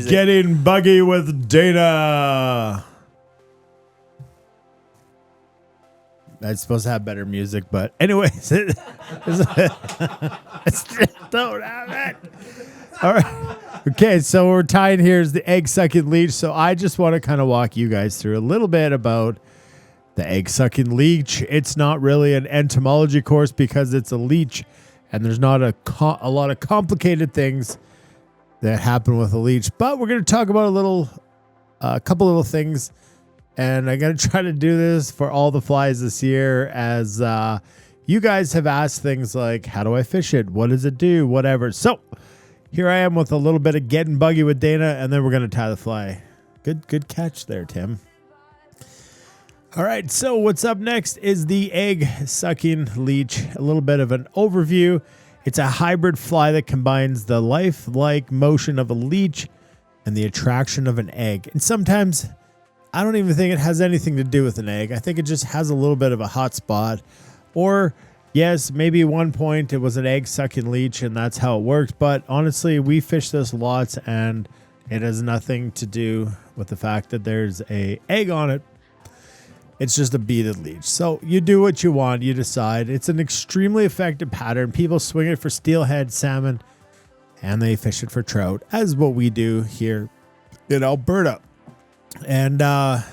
Getting Buggy with Dana. That's supposed to have better music, but anyways, don't have it. All right. Okay, so we're tying here is the Egg Sucking Leech. So I just want to kind of walk you guys through a little bit about the Egg Sucking Leech. It's not really an entomology course because it's a leech, and there's not a lot of complicated things that happen with a leech. But we're going to talk about a couple little things, and I'm going to try to do this for all the flies this year, as you guys have asked things like, how do I fish it? What does it do? Whatever. So here I am with a little bit of Getting Buggy with Dana, and then we're going to tie the fly. Good catch there, Tim. All right, so what's up next is the Egg Sucking Leech. A little bit of an overview. It's a hybrid fly that combines the lifelike motion of a leech and the attraction of an egg. And sometimes I don't even think it has anything to do with an egg. I think it just has a little bit of a hot spot. Or yes, maybe at one point it was an egg sucking leech and that's how it worked. But honestly, we fish this lots and it has nothing to do with the fact that there's an egg on it. It's just a beaded leech. So you do what you want. You decide. It's an extremely effective pattern. People swing it for steelhead, salmon, and they fish it for trout, as what we do here in Alberta. And the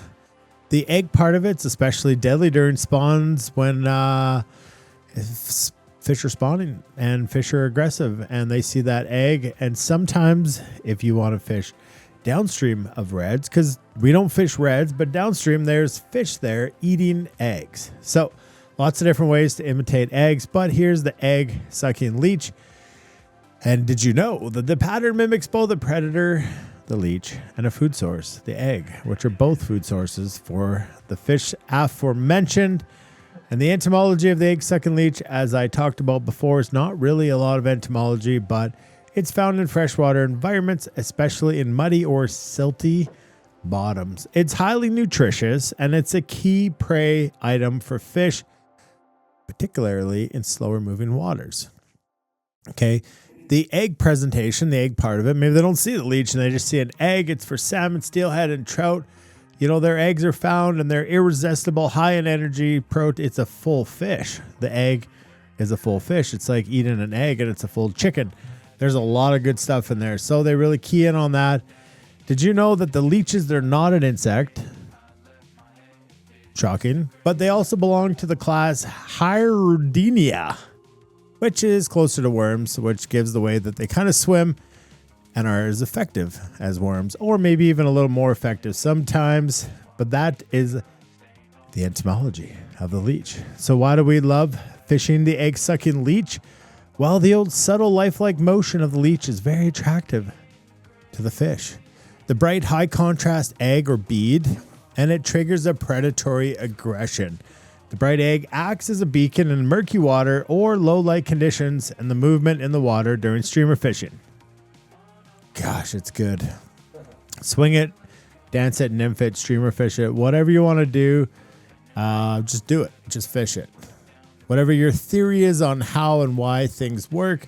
egg part of it's especially deadly during spawns when fish are spawning and fish are aggressive and they see that egg. And sometimes if you want to fish downstream of reds, because we don't fish reds, but downstream there's fish there eating eggs. So lots of different ways to imitate eggs, but here's the Egg Sucking Leech. And did you know that the pattern mimics both a predator, the leech, and a food source, the egg, which are both food sources for the fish aforementioned. And the entomology of the Egg Sucking Leech, as I talked about before, is not really a lot of entomology, but it's found in freshwater environments, especially in muddy or silty bottoms. It's highly nutritious, and it's a key prey item for fish, particularly in slower moving waters. Okay, the egg presentation, the egg part of it, maybe they don't see the leech and they just see an egg. It's for salmon, steelhead, and trout. You know, their eggs are found and they're irresistible, high in energy, protein. It's a full fish. The egg is a full fish. It's like eating an egg and it's a full chicken. There's a lot of good stuff in there. So they really key in on that. Did you know that the leeches, they're not an insect? Shocking. But they also belong to the class Hyrdinia, which is closer to worms, which gives the way that they kind of swim and are as effective as worms, or maybe even a little more effective sometimes. But that is the entomology of the leech. So why do we love fishing the Egg Sucking Leech? Well, the old subtle lifelike motion of the leech is very attractive to the fish. The bright high contrast egg or bead, and it triggers a predatory aggression. The bright egg acts as a beacon in murky water or low light conditions and the movement in the water during streamer fishing. Gosh, it's good. Swing it, dance it, nymph it, streamer fish it, whatever you want to do, just do it. Just fish it. Whatever your theory is on how and why things work,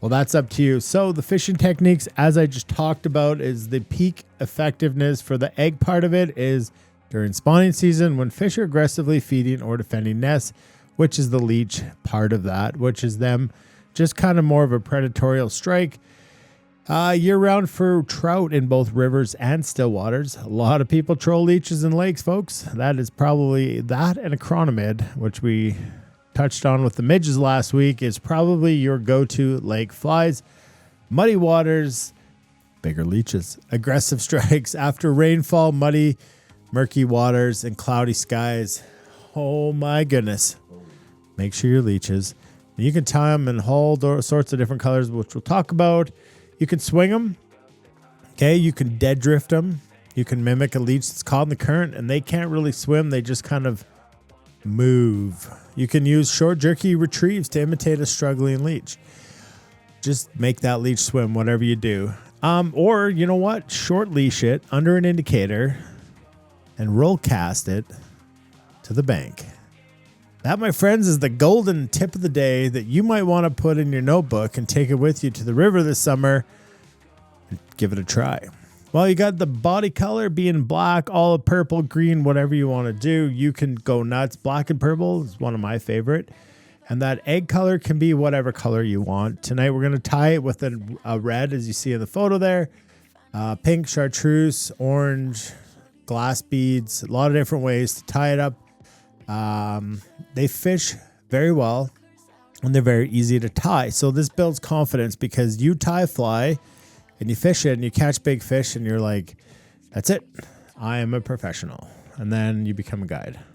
well, that's up to you. So the fishing techniques, as I just talked about, is the peak effectiveness for the egg part of it is during spawning season when fish are aggressively feeding or defending nests, which is the leech part of that, which is them just kind of more of a predatorial strike. Year-round for trout in both rivers and still waters. A lot of people troll leeches in lakes, folks. That is probably that, and a chronomid, which we touched on with the midges last week, is probably your go-to lake flies. Muddy waters, bigger leeches. Aggressive strikes after rainfall, muddy, murky waters, and cloudy skies. Oh my goodness. Make sure your leeches. You can tie them in all sorts of different colors, which we'll talk about. You can swing them. Okay, you can dead drift them. You can mimic a leech that's caught in the current, and they can't really swim. They just kind of move. You can use short, jerky retrieves to imitate a struggling leech. Just make that leech swim, whatever you do. Or, you know what? Short leash it under an indicator and roll cast it to the bank. That, my friends, is the golden tip of the day that you might want to put in your notebook and take it with you to the river this summer and give it a try. Well, you got the body color being black, olive purple, green, whatever you want to do. You can go nuts. Black and purple is one of my favorite. And that egg color can be whatever color you want. Tonight we're going to tie it with a red, as you see in the photo there. Pink, chartreuse, orange, glass beads, a lot of different ways to tie it up. They fish very well and they're very easy to tie. So this builds confidence because you tie a fly and you fish it and you catch big fish and you're like, that's it. I am a professional. And then you become a guide.